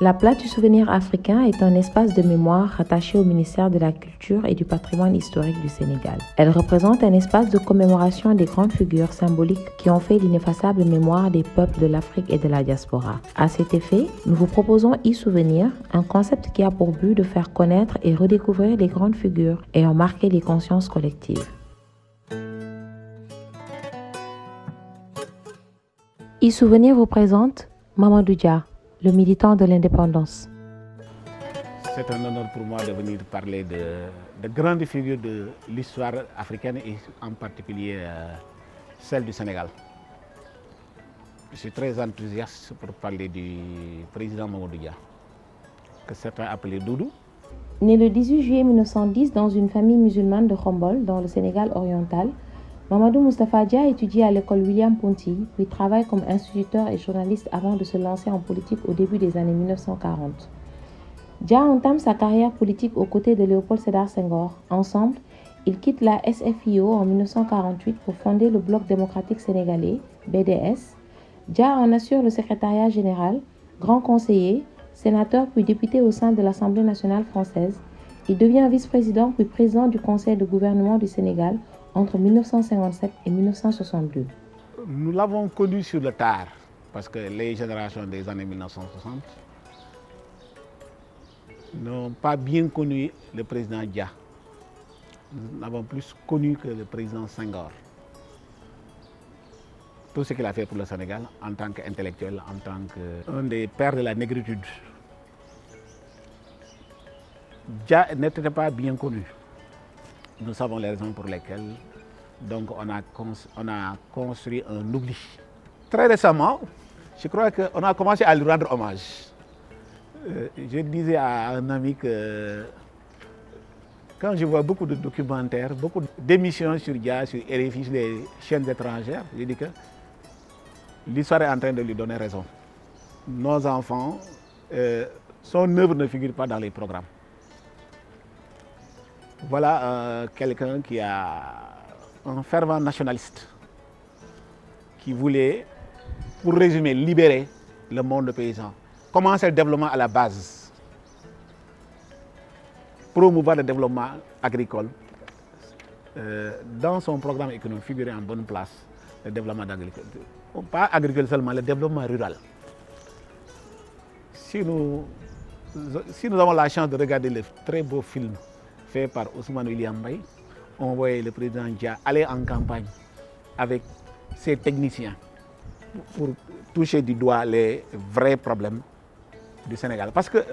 La Place du Souvenir africain est un espace de mémoire rattaché au ministère de la Culture et du Patrimoine historique du Sénégal. Elle représente un espace de commémoration des grandes figures symboliques qui ont fait l'ineffaçable mémoire des peuples de l'Afrique et de la diaspora. À cet effet, nous vous proposons e-souvenir, un concept qui a pour but de faire connaître et redécouvrir les grandes figures ayant marqué les consciences collectives. E-souvenir vous présente Mamadou Dia, le militant de l'indépendance. C'est un honneur pour moi de venir parler de grandes figures de l'histoire africaine et en particulier celle du Sénégal. Je suis très enthousiaste pour parler du président Mamadou Dia, que certains appelaient Doudou. Né le 18 juillet 1910 dans une famille musulmane de Khombol, dans le Sénégal oriental, Mamadou Moustapha Dia étudie à l'école William Ponty, puis travaille comme instituteur et journaliste avant de se lancer en politique au début des années 1940. Dia entame sa carrière politique aux côtés de Léopold Sédar Senghor. Ensemble, ils quittent la SFIO en 1948 pour fonder le Bloc démocratique sénégalais, BDS. Dia en assure le secrétariat général, grand conseiller, sénateur puis député au sein de l'Assemblée nationale française. Il devient vice-président puis président du conseil de gouvernement du Sénégal entre 1957 et 1962. Nous l'avons connu sur le tard, parce que les générations des années 1960 n'ont pas bien connu le président Dia. Nous l'avons plus connu que le président Senghor. Tout ce qu'il a fait pour le Sénégal en tant qu'intellectuel, en tant qu'un des pères de la négritude. Dia n'était pas bien connu. Nous savons les raisons pour lesquelles donc on a construit un oubli. Très récemment, je crois qu'on a commencé à lui rendre hommage. Je disais à un ami que quand je vois beaucoup de documentaires, beaucoup d'émissions sur Dia, sur RFI, sur les chaînes étrangères, je dis que l'histoire est en train de lui donner raison. Nos enfants, son œuvre ne figure pas dans les programmes. Voilà quelqu'un qui a un fervent nationaliste qui voulait, pour résumer, libérer le monde paysan, commencer le développement à la base, promouvoir le développement agricole. Dans son programme économique figurait en bonne place le développement agricole. Pas agricole seulement, le développement rural. Si nous avons la chance de regarder le très beau film fait par Ousmane William Mbaye, on voyait le président Dia aller en campagne avec ses techniciens pour toucher du doigt les vrais problèmes du Sénégal. Parce que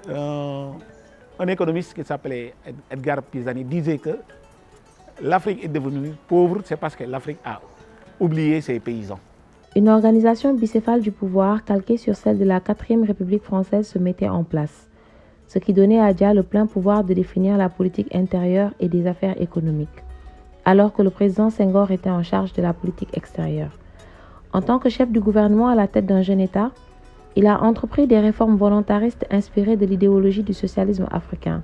un économiste qui s'appelait Edgar Pisani disait que l'Afrique est devenue pauvre, c'est parce que l'Afrique a oublié ses paysans. Une organisation bicéphale du pouvoir calquée sur celle de la 4e République française se mettait en place, ce qui donnait à Dia le plein pouvoir de définir la politique intérieure et des affaires économiques, alors que le président Senghor était en charge de la politique extérieure. En tant que chef du gouvernement à la tête d'un jeune État, il a entrepris des réformes volontaristes inspirées de l'idéologie du socialisme africain.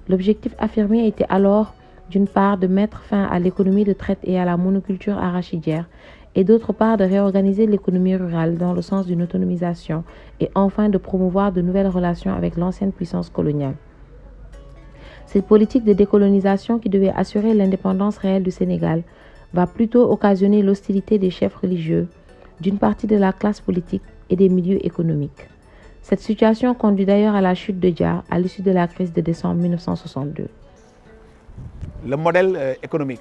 L'objectif affirmé était alors, d'une part, de mettre fin à l'économie de traite et à la monoculture arachidière, et d'autre part de réorganiser l'économie rurale dans le sens d'une autonomisation et enfin de promouvoir de nouvelles relations avec l'ancienne puissance coloniale. Cette politique de décolonisation qui devait assurer l'indépendance réelle du Sénégal va plutôt occasionner l'hostilité des chefs religieux, d'une partie de la classe politique et des milieux économiques. Cette situation conduit d'ailleurs à la chute de Dia à l'issue de la crise de décembre 1962. Le modèle économique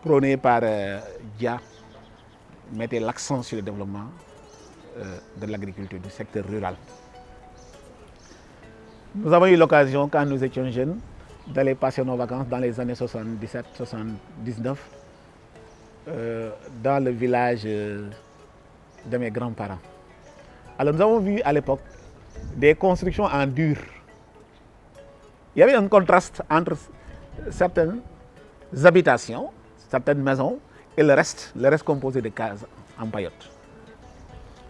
prôné par Dia mettait l'accent sur le développement de l'agriculture, du secteur rural. Nous avons eu l'occasion, quand nous étions jeunes, d'aller passer nos vacances dans les années 77-79 dans le village de mes grands-parents. Alors nous avons vu à l'époque des constructions en dur. Il y avait un contraste entre certaines habitations, certaines maisons, et le reste composé de cases en paillotte.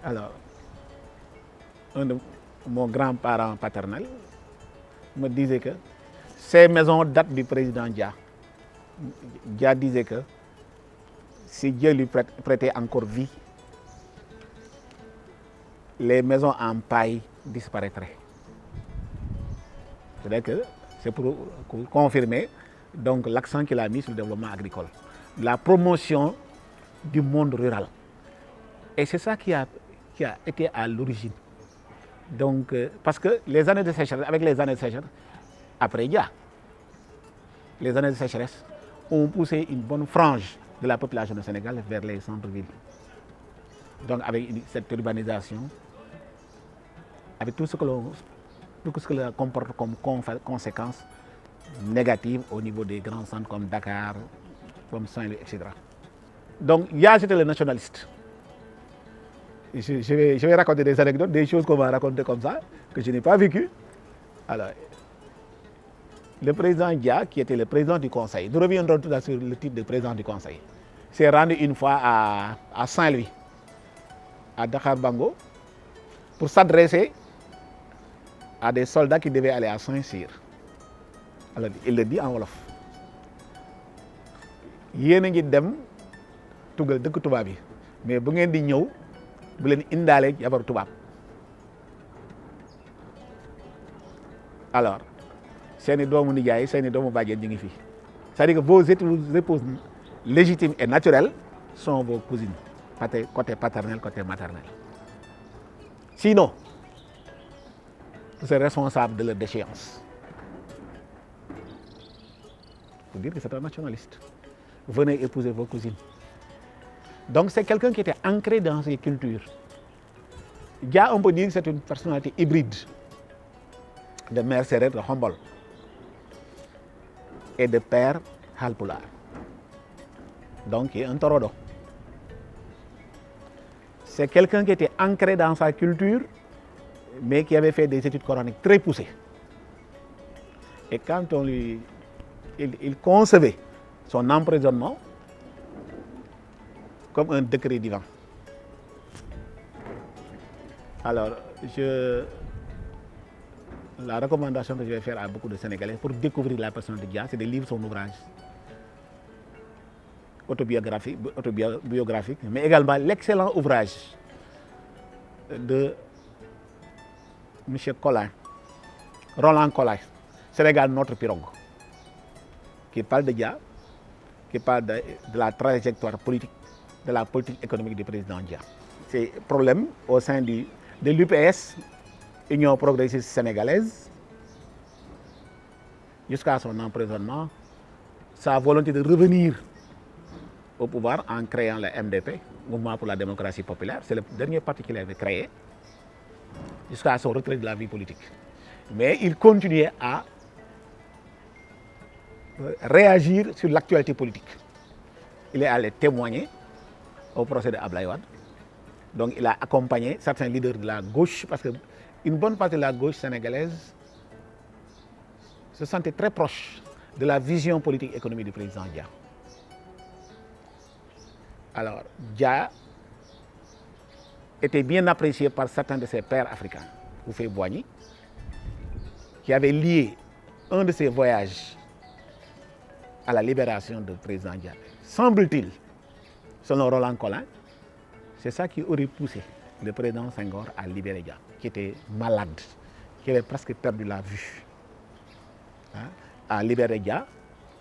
Alors, un de mon grand-parent paternel me disait que ces maisons datent du président Dia. Dia disait que si Dieu lui prêtait encore vie, les maisons en paille disparaîtraient. C'est-à-dire que c'est pour confirmer donc l'accent qu'il a mis sur le développement agricole, la promotion du monde rural. Et c'est ça qui a été à l'origine. Donc, parce que les années de sécheresse, avec les années de sécheresse, après Dia, les années de sécheresse ont poussé une bonne frange de la population du Sénégal vers les centres-villes. Donc, avec cette urbanisation, avec tout ce que cela comporte comme conséquences négatives au niveau des grands centres comme Dakar, comme Saint-Louis, etc. Donc, Dia, c'était le nationaliste. Je vais raconter des anecdotes, des choses qu'on va raconter comme ça, que je n'ai pas vécues. Alors, le président Dia, qui était le président du Conseil, nous reviendrons tout à l'heure sur le titre de président du Conseil, s'est rendu une fois à Saint-Louis, à Dakar Bango, pour s'adresser à des soldats qui devaient aller à Saint-Cyr. Alors, il le dit en wolof. Yéen a ngi dem tugal dëkk tubaab yi mais bu ngeen di ñëw bu leen indaale jabaru tubaab. Alors seeni doomu nijaay seeni doomu bàjjen ñu ngi fi. C'est-à-dire que vos épouses légitimes et naturelles sont vos cousines, côté paternel, côté maternel. Sinon, vous êtes responsable de leur déchéance. Pour dire que c'est un nationaliste. Venez épouser vos cousines. Donc c'est quelqu'un qui était ancré dans ses cultures. Dia, on peut dire que c'est une personnalité hybride de mère sérère de Khombol et de père Halpulaar. Donc il est un torodo. C'est quelqu'un qui était ancré dans sa culture, mais qui avait fait des études coraniques très poussées. Et quand il concevait son emprisonnement comme un décret divin. Alors, la recommandation que je vais faire à beaucoup de Sénégalais pour découvrir la personne de Dia, c'est de lire son ouvrage autobiographique, mais également l'excellent ouvrage de M. Collin, Roland Collin, Sénégal, notre pirogue, qui parle de Dia, qui parle de la trajectoire politique, de la politique économique du président Dia. Ces problèmes au sein de l'UPS, Union progressiste sénégalaise, jusqu'à son emprisonnement, sa volonté de revenir au pouvoir en créant le MDP, Mouvement pour la démocratie populaire, c'est le dernier parti qu'il avait créé, jusqu'à son retrait de la vie politique. Mais il continuait à réagir sur l'actualité politique. Il est allé témoigner au procès de Ablaye Wade. Donc il a accompagné certains leaders de la gauche, parce qu'une bonne partie de la gauche sénégalaise se sentait très proche de la vision politique et économique du président Dia. Alors, Dia était bien apprécié par certains de ses pairs africains, Houphouët-Boigny, qui avait lié un de ses voyages à la libération du président Dia. Semble-t-il, selon Roland Collin, c'est ça qui aurait poussé le président Senghor à libérer Dia, qui était malade, qui avait presque perdu la vue. À libérer Dia,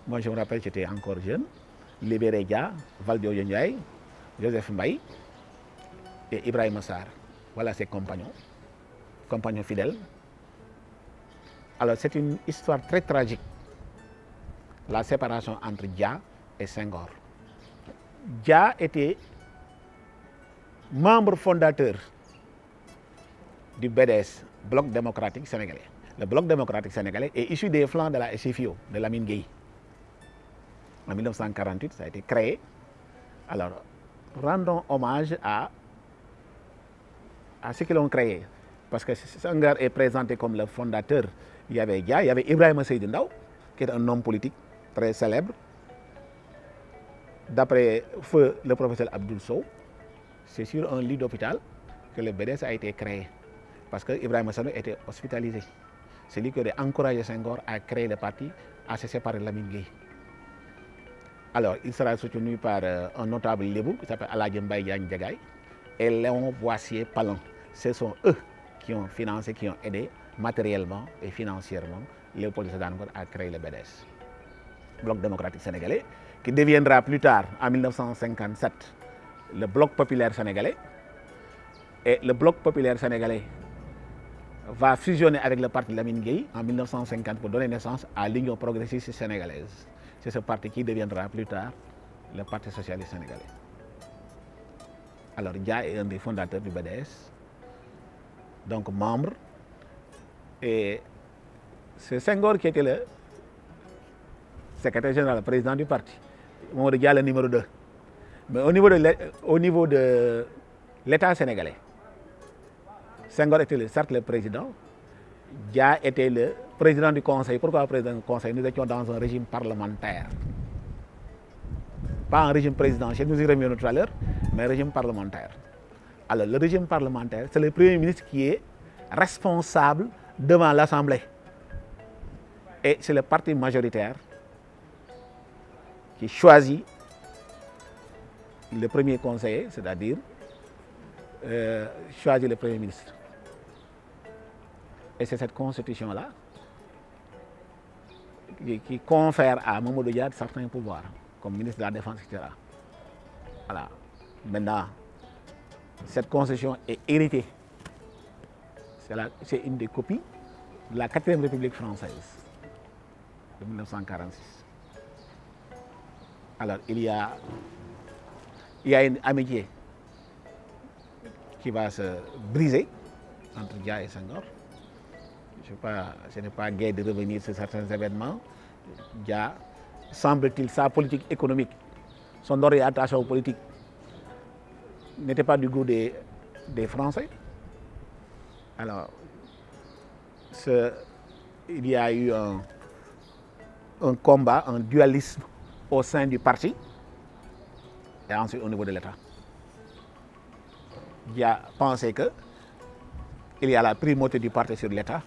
moi je me rappelle, j'étais encore jeune, libérer Dia, Valdiodio Ndiaye, Joseph Mbaye et Ibrahima Sarr. Voilà ses compagnons fidèles. Alors c'est une histoire très tragique, la séparation entre Dia et Senghor. Dia était membre fondateur du BDS, Bloc démocratique sénégalais. Le Bloc démocratique sénégalais est issu des flancs de la SFIO, de Lamine Gueye. En 1948, ça a été créé. Alors, rendons hommage à ceux qui l'ont créé. Parce que Senghor est présenté comme le fondateur. Il y avait Dia, il y avait Ibrahima Seydou Ndaw, qui est un homme politique très célèbre. D'après feu le professeur Abdoul Sow, c'est sur un lit d'hôpital que le BDS a été créé. Parce que Ibrahima Seydou était hospitalisé. C'est lui qui aurait encouragé Senghor à créer le parti, à se séparer de Lamine Gueye. Alors, il sera soutenu par un notable lébou qui s'appelle Aladji Mbaye Diagne Diagaye et Léon Boissier Palin. ce sont eux qui ont financé, qui ont aidé matériellement et financièrement Léopold Sédar Senghor à créer le BDS, Bloc démocratique sénégalais, qui deviendra plus tard, en 1957, le Bloc populaire sénégalais. Et le Bloc populaire sénégalais va fusionner avec le parti Lamine Gueye en 1950 pour donner naissance à l'Union progressiste sénégalaise. C'est ce parti qui deviendra plus tard le Parti socialiste sénégalais. Alors, Dia est un des fondateurs du BDS, donc membre. Et c'est Senghor qui était le secrétaire général, le président du parti. Mamadou Dia, le numéro 2. Mais au niveau de l'État sénégalais, Senghor était certes le président, Dia était le président du Conseil. Pourquoi président du Conseil? Nous étions dans un régime parlementaire. Pas un régime présidentiel, nous y reviendrons tout à l'heure, mais un régime parlementaire. Alors, le régime parlementaire, c'est le Premier ministre qui est responsable devant l'Assemblée. Et c'est le parti majoritaire qui choisit le premier conseiller, c'est-à-dire choisit le Premier ministre. Et c'est cette constitution-là qui confère à Mamadou Dia certains pouvoirs, comme ministre de la Défense, etc. Voilà. Maintenant, cette constitution est héritée. C'est une des copies de la 4e République française de 1946. Alors, il y a une amitié qui va se briser entre Dia et Senghor. Ce n'est pas gai de revenir sur certains événements. Dia, semble-t-il, sa politique économique, son orientation politique n'était pas du goût des Français. Alors, il y a eu un combat, un dualisme au sein du parti et ensuite au niveau de l'État. Dia pensait qu'il y a la primauté du parti sur l'État.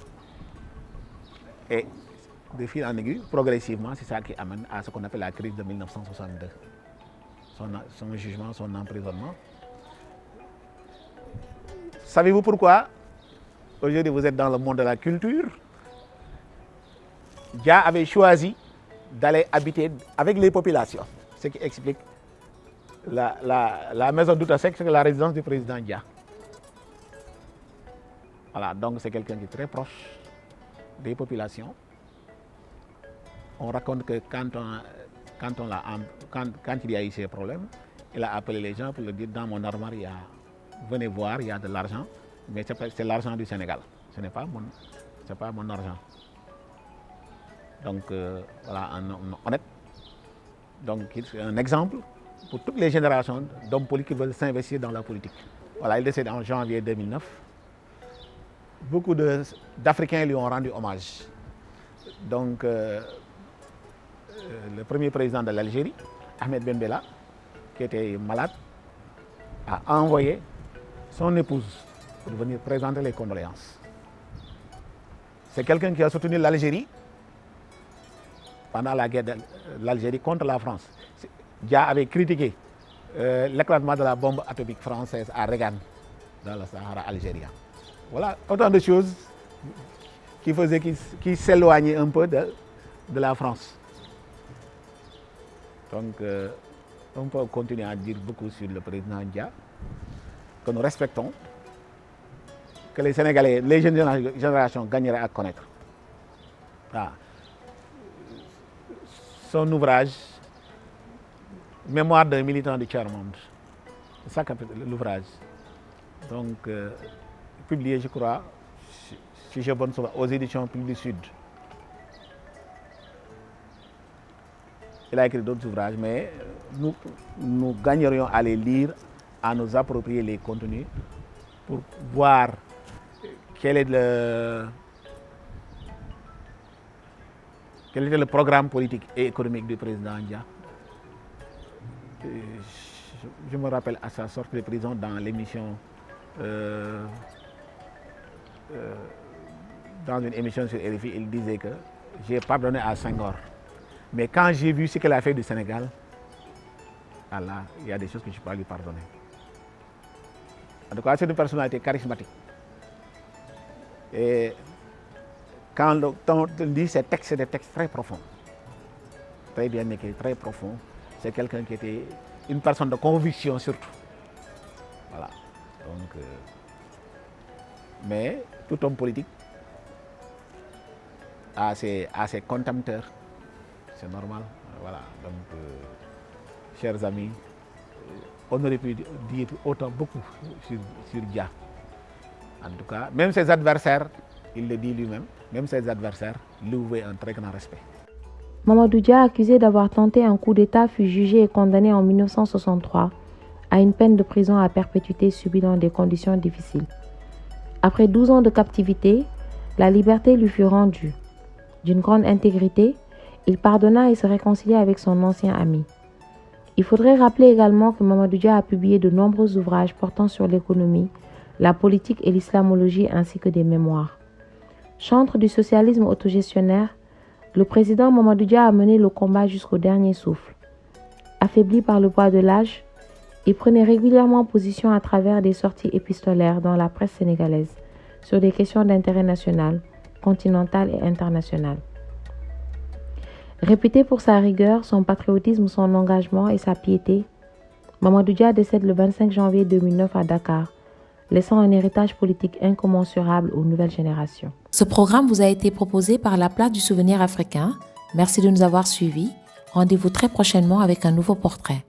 Et de fil en aiguille, progressivement, c'est ça qui amène à ce qu'on appelle la crise de 1962. Son jugement, son emprisonnement. Savez-vous pourquoi aujourd'hui vous êtes dans le monde de la culture? Dia avait choisi d'aller habiter avec les populations, ce qui explique la maison d'Outa Seck, c'est la résidence du président Dia. Voilà, donc c'est quelqu'un qui est très proche des populations. On raconte que quand il y a eu ces problèmes, il a appelé les gens pour leur dire: dans mon armoire, venez voir, il y a de l'argent, mais c'est l'argent du Sénégal. Ce n'est pas mon argent. Donc voilà, un homme honnête. Donc c'est un exemple pour toutes les générations d'hommes politiques qui veulent s'investir dans la politique. Voilà, il décède en janvier 2009. Beaucoup d'Africains lui ont rendu hommage. Donc, le premier président de l'Algérie, Ahmed Ben Bella, qui était malade, a envoyé son épouse pour venir présenter les condoléances. C'est quelqu'un qui a soutenu l'Algérie pendant la guerre de l'Algérie contre la France. Dia avait critiqué l'éclatement de la bombe atomique française à Regan, dans le Sahara algérien. Voilà, autant de choses qui faisaient qu'il s'éloignait un peu de la France. Donc, on peut continuer à dire beaucoup sur le président Dia, que nous respectons, que les Sénégalais, les jeunes générations gagneraient à connaître. Voilà. Son ouvrage, Mémoire d'un militant du tiers-monde, c'est ça l'ouvrage. Donc, publié, je crois, si je bonne souvenir, aux éditions Public Sud. Il a écrit d'autres ouvrages, mais nous gagnerions à les lire, à nous approprier les contenus pour voir quel était le programme politique et économique du président Dia. Je me rappelle à sa sortie de prison dans l'émission, dans une émission sur RFI, il disait que j'ai pardonné à Senghor. Mais quand j'ai vu ce qu'il a fait du Sénégal, Allah, il y a des choses que je ne peux pas lui pardonner. En tout cas, c'est une personnalité charismatique. Et quand on lit ses textes, c'est des textes très profonds, très bien écrits, très profonds. C'est quelqu'un qui était une personne de conviction surtout. Voilà. Donc, mais tout homme politique a ses contempteurs, c'est normal. Voilà. Donc, chers amis, on aurait pu dire beaucoup sur Dia. En tout cas, même ses adversaires, il le dit lui-même, même ses adversaires lui vouaient un très grand respect. Mamadou Dia, accusé d'avoir tenté un coup d'État, fut jugé et condamné en 1963 à une peine de prison à perpétuité subie dans des conditions difficiles. Après 12 ans de captivité, la liberté lui fut rendue. D'une grande intégrité, il pardonna et se réconcilia avec son ancien ami. Il faudrait rappeler également que Mamadou Dia a publié de nombreux ouvrages portant sur l'économie, la politique et l'islamologie ainsi que des mémoires. Chantre du socialisme autogestionnaire, le président Mamadou Dia a mené le combat jusqu'au dernier souffle. Affaibli par le poids de l'âge, il prenait régulièrement position à travers des sorties épistolaires dans la presse sénégalaise sur des questions d'intérêt national, continental et international. Réputé pour sa rigueur, son patriotisme, son engagement et sa piété, Mamadou Dia décède le 25 janvier 2009 à Dakar, laissant un héritage politique incommensurable aux nouvelles générations. Ce programme vous a été proposé par la Place du Souvenir africain. Merci de nous avoir suivis. Rendez-vous très prochainement avec un nouveau portrait.